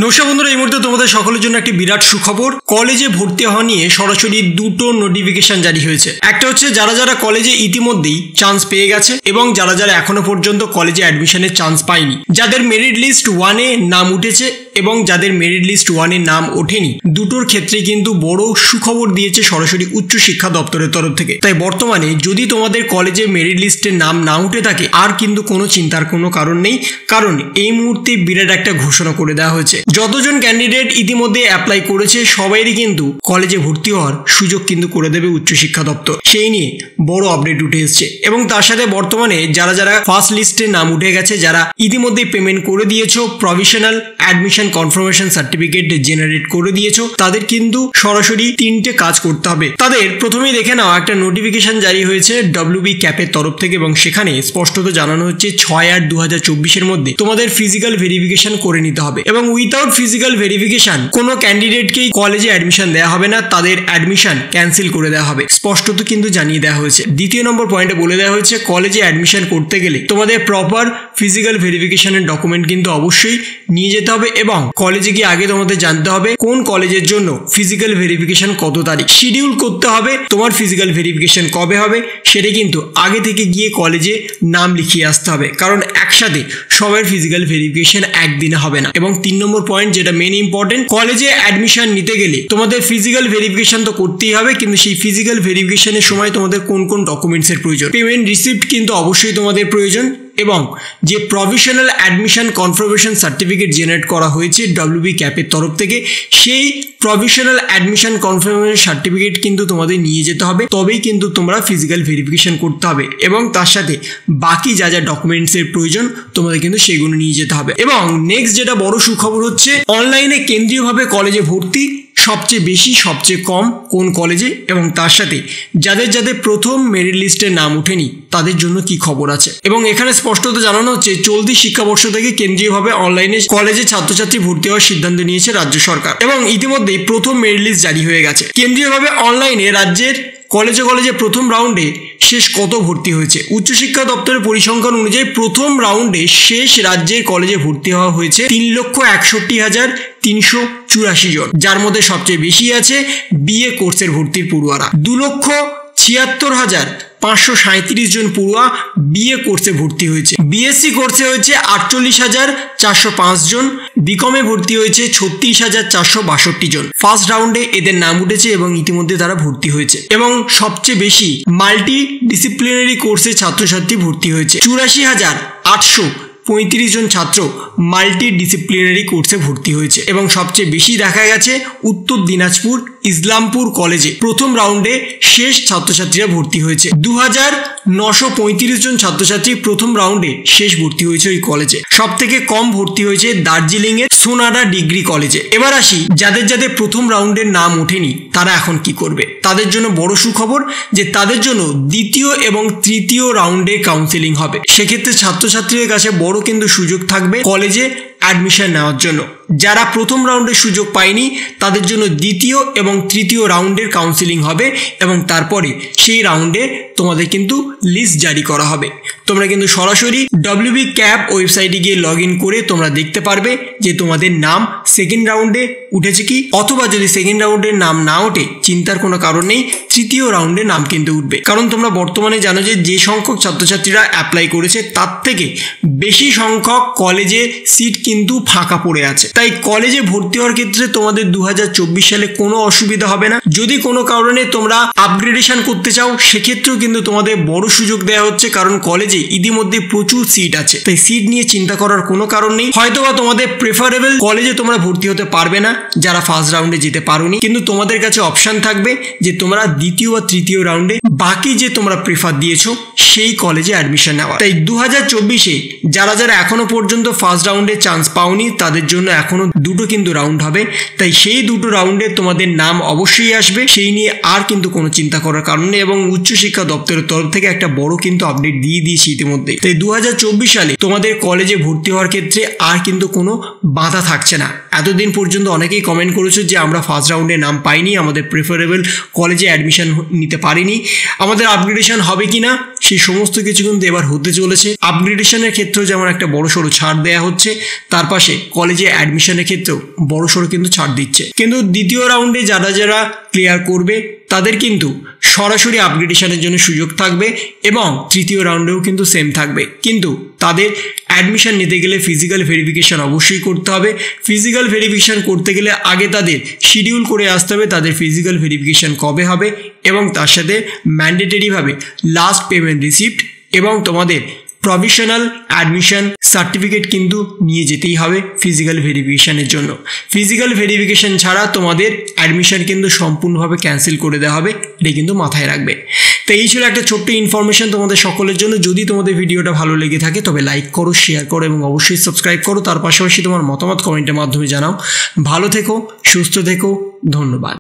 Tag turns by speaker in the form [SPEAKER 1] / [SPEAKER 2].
[SPEAKER 1] নমস্কার বন্ধুরা, এই মুহূর্তে তোমাদের সকলের জন্য একটি বিরাট সুখবর। কলেজে ভর্তি হওয়া নিয়ে সরাসরি দুটো নোটিফিকেশন জারি হয়েছে। একটা হচ্ছে যারা যারা কলেজে ইতিমধ্যেই চান্স পেয়ে গেছে এবং যারা যারা এখনো পর্যন্ত কলেজে অ্যাডমিশনের চান্স পায়নি, যাদের মেরিট লিস্ট 1-এ নাম উঠেছে এবং যাদের মেরিট লিস্ট 1-এ নাম ওঠেনি, দুটোর ক্ষেত্রে কিন্তু বড় সুখবর দিয়েছে সরাসরি উচ্চ শিক্ষা দপ্তরের তরফ থেকে। তাই বর্তমানে যদি তোমাদের কলেজে মেরিট লিস্টের নাম না উঠে থাকে, আর কিন্তু কোনো চিন্তার কোনো কারণ নেই, কারণ এই মুহূর্তে বিরাট একটা ঘোষণা করে দেওয়া হয়েছে। যতজন ক্যান্ডিডেট ইতিমধ্যে অ্যাপ্লাই করেছে সবাইরই কিন্তু কলেজে ভর্তি হওয়ার সুযোগ কিন্তু করে দেবে উচ্চশিক্ষা দপ্তর। সেই নিয়ে বড় আপডেট উঠে এসেছে এবং তার সাথে বর্তমানে যারা যারা ফার্স্ট লিস্টে নাম উঠে গেছে, যারা ইতিমধ্যে পেমেন্ট করে দিয়েছো, provisional admission confirmation certificate generate করে দিয়েছো, তাদের কিন্তু সরাসরি 3টে কাজ করতে হবে। তাদের প্রথমেই দেখে নাও, একটা নোটিফিকেশন জারি হয়েছে WB ক্যাপের তরফ থেকে এবং সেখানে স্পষ্টত জানানো হচ্ছে 6/8/2024 মধ্যে তোমাদের ফিজিক্যাল ভেরিফিকেশন করে নিতে হবে এবং উইথাউট ফিজিক্যাল ভেরিফিকেশন কোনো ক্যান্ডিডেটকেই কলেজে অ্যাডমিশন দেওয়া হবে না, তাদের অ্যাডমিশন ক্যান্সেল করে দেওয়া হবে, স্পষ্টত কিন্তু জানিয়ে দেওয়া হয়েছে। দ্বিতীয় নম্বর পয়েন্টে বলে দেওয়া হয়েছে কলেজে অ্যাডমিশন করতে গেলে তোমাদের প্রপার ফিজিক্যাল ভেরিফিকেশনের ডকুমেন্ট কিন্তু অবশ্যই নিয়ে যেতে হবে এবং কলেজে গিয়ে আগে তোমাদের জানতে হবে কোন কলেজের জন্য ফিজিক্যাল ভেরিফিকেশন কত তারিখ, শিডিউল করতে হবে তোমার ফিজিক্যাল ভেরিফিকেশন কবে হবে, সেটা কিন্তু আগে থেকে গিয়ে কলেজে নাম লিখিয়ে আসতে হবে, কারণ একসাথে সবার ফিজিক্যাল ভেরিফিকেশন একদিনে হবে না। এবং 3 নম্বর পয়েন্ট, যেটা মেন ইম্পর্টেন্ট, কলেজে অ্যাডমিশন নিতে গেলে তোমাদের ফিজিক্যাল ভেরিফিকেশন তো করতেই হবে, কিন্তু সেই ফিজিক্যাল ভেরিফিকেশনের সময় তোমাদের কোন কোন ডকুমেন্টসের প্রয়োজন, পেমেন্ট রিসিপ্ট কিন্তু অবশ্যই তোমাদের প্রয়োজন এবং যে provisional admission confirmation certificate generate করা হয়েছে WB ক্যাপের তরফ থেকে, সেই প্রভিশনাল অ্যাডমিশন কনফার্মেশন সার্টিফিকেট কিন্তু তোমাদের নিয়ে যেতে হবে, তবেই কিন্তু তোমরা ফিজিক্যাল ভেরিফিকেশন করতে হবে এবং তার সাথে বাকি যা যা ডকুমেন্টসের প্রয়োজন তোমাদের কিন্তু সেগুলো নিয়ে যেতে হবে। এবং নেক্সট যেটা বড় সুখবর হচ্ছে, অনলাইনে কেন্দ্রীয়ভাবে কলেজে ভর্তি সবচেয়ে বেশি সবচেয়ে কম কোন কলেজে এবং তার সাথে যাদের যাদের প্রথম মেরিট লিস্টের নাম ওঠেনি তাদের জন্য কি খবর আছে। এবং এখানে স্পষ্টত জানানো হচ্ছে চলতি শিক্ষাবর্ষ থেকে কেন্দ্রীয়ভাবে অনলাইনে কলেজে ছাত্রছাত্রী ভর্তি হওয়ার সিদ্ধান্ত নিয়েছে রাজ্য সরকার এবং ইতিমধ্যেই প্রথম মেরিট লিস্ট জারি হয়ে গেছে। কেন্দ্রীয়ভাবে অনলাইনে রাজ্যের কলেজে কলেজে প্রথম রাউন্ডে শেষ কত ভর্তি হয়েছে, উচ্চশিক্ষা দপ্তরের পরিসংখ্যান অনুযায়ী প্রথম রাউন্ডে শেষ রাজ্যের কলেজে ভর্তি হওয়া হয়েছে 3,61,384 জন, যার মধ্যে সবচেয়ে বেশি আছে BA কোর্সের ভর্তির পড়ুয়ারা। 2,76,537 জন পড়ুয়া BA কোর্সে ভর্তি হয়েছে। BSc কোর্সে হয়েছে 48,405 জন, বিকমে ভর্তি হয়েছে 36,462 জন। ফার্স্ট রাউন্ডে এদের নাম উঠেছে এবং ইতিমধ্যে তারা ভর্তি হয়েছে এবং সবচেয়ে বেশি মাল্টি ডিসিপ্লিনারি কোর্সে ছাত্রছাত্রী ভর্তি হয়েছে। 84,835 জন ছাত্র মাল্টি ডিসিপ্লিনারি কোর্সে ভর্তি হয়েছে এবং সবচেয়ে বেশি দেখা গেছে উত্তর দিনাজপুর ইসলামপুর কলেজে প্রথম রাউন্ডে শেষ ছাত্রছাত্রীরা ভর্তি হয়েছে। 2,935 জন ছাত্রছাত্রী প্রথম রাউন্ডে শেষ ভর্তি হয়েছে ওই কলেজে। সব থেকে কম ভর্তি হয়েছে দার্জিলিং এর সোনাডা ডিগ্রি কলেজে। এবার আসি যাদের যাদের প্রথম রাউন্ডের নাম ওঠেনি তারা এখন কি করবে। তাদের জন্য বড় সুখবর যে তাদের জন্য দ্বিতীয় এবং তৃতীয় রাউন্ডে কাউন্সেলিং হবে। সেক্ষেত্রে ছাত্রছাত্রীদের কাছে বড় কিন্তু সুযোগ থাকবে কলেজে অ্যাডমিশন নেওয়ার জন্য। যারা প্রথম রাউন্ডে সুযোগ পায়নি তাদের জন্য দ্বিতীয় এবং তৃতীয় রাউন্ডের কাউন্সেলিং হবে এবং তারপরে সেই রাউন্ডে তোমাদের কিন্তু লিস্ট জারি করা হবে। তোমরা কিন্তু সরাসরি WB ক্যাপ ওয়েবসাইটে গিয়ে লগ ইন করে তোমরা দেখতে পারবে যে তোমাদের নাম সেকেন্ড রাউন্ডে উঠেছে কি, অথবা যদি সেকেন্ড রাউন্ডের নাম না ওঠে চিন্তার কোনো কারণ নেই, তৃতীয় রাউন্ডে নাম কিন্তু উঠবে। কারণ তোমরা বর্তমানে জানো যে সংখ্যক ছাত্রছাত্রীরা অ্যাপ্লাই করেছে তার থেকে বেশি সংখ্যক কলেজে সিট কিন্তু ফাঁকা পড়ে আছে। তাই কলেজে ভর্তি হওয়ার ক্ষেত্রে তোমাদের 2024 সালে কোনো অসুবিধা হবে না। যদি কোনো কারণে তোমরা আপগ্রেডেশন করতে চাও সেক্ষেত্রেও কিন্তু তোমাদের বড় সুযোগ দেওয়া হচ্ছে, কারণ কলেজে ইতিমধ্যে প্রচুর সিট আছে, তাই সিট নিয়ে চিন্তা করার কোনো কারণ নেই। হয়তোবা তোমাদের প্রেফারেবল কলেজে তোমরা ভর্তি হতে পারবে না যারা ফার্স্ট রাউন্ডে যেতে পারোনি, কিন্তু তোমাদের কাছে অপশন থাকবে যে তোমরা দ্বিতীয় বা তৃতীয় রাউন্ডে বাকি যে তোমরা প্রেফার দিয়েছো সেই কলেজে অ্যাডমিশন নেওয়া। তাই 2024-এ যারা যারা এখনো পর্যন্ত ফার্স্ট রাউন্ডে চান্স পাওনি তাদের জন্য এখনো দুটো কিন্তু রাউন্ড হবে, তাই সেই দুটো রাউন্ডে তোমাদের নাম অবশ্যই আসবে, সেই নিয়ে আর কিন্তু কোনো চিন্তা করার কারণ নেই। এবং উচ্চশিক্ষা দপ্তরের তরফ থেকে একটা বড় কিন্তু আপডেট দিয়ে দিয়েছি ইতিমধ্যে। তাই 2024 সালে তোমাদের কলেজে ভর্তি হওয়ার ক্ষেত্রে আর কিন্তু কোনো বাধা থাকছে না। এতদিন পর্যন্ত অনেকেই কমেন্ট করেছো যে আমরা ফার্স্ট রাউন্ডে নাম পাইনি, আমাদের প্রেফারেবল কলেজে অ্যাডমিশন নিতে পারিনি, আমাদের আপগ্রেডেশন হবে কি না, সেই সমস্ত কিছু কিন্তু এবার হতে চলেছে। আপগ্রেডেশনের ক্ষেত্রেও যেমন একটা বড়সড় ছাড় দেওয়া হচ্ছে, তার পাশে কলেজে অ্যাডমিশনের ক্ষেত্রেও বড়সড় কিন্তু ছাড় দিচ্ছে। কিন্তু দ্বিতীয় রাউন্ডে যারা যারা ক্লিয়ার করবে তাদের কিন্তু সরাসরি আপগ্রেডেশনের জন্য সুযোগ থাকবে এবং তৃতীয় রাউন্ডেও কিন্তু সেম থাকবে। কিন্তু তাদের অ্যাডমিশন নিতে গেলে ফিজিক্যাল ভেরিফিকেশান অবশ্যই করতে হবে। ফিজিক্যাল ভেরিফিকেশান করতে গেলে আগে তাদের শিডিউল করে আসতে হবে তাদের ফিজিক্যাল ভেরিফিকেশান কবে হবে, এবং তার সাথে ম্যান্ডেটরিভাবে লাস্ট পেমেন্ট রিসিপ্ট এবং তোমাদের প্রভিশনাল অ্যাডমিশন সার্টিফিকেট কিন্তু নিয়ে যেতেই হবে ফিজিক্যাল ভেরিফিকেশানের জন্য। ফিজিক্যাল ভেরিফিকেশান ছাড়া তোমাদের অ্যাডমিশন কিন্তু সম্পূর্ণভাবে ক্যান্সেল করে দেওয়া হবে, এটা কিন্তু মাথায় রাখবে। তো এই ছিল একটা ছোট্ট ইনফরমেশন তোমাদের সকলের জন্য। যদি তোমাদের ভিডিওটা ভালো লেগে থাকে তবে লাইক করো, শেয়ার করো এবং অবশ্যই সাবস্ক্রাইব করো। তার পাশাপাশি তোমার মতামত কমেন্টের মাধ্যমে জানাও। ভালো থেকো, সুস্থ থেকো, ধন্যবাদ।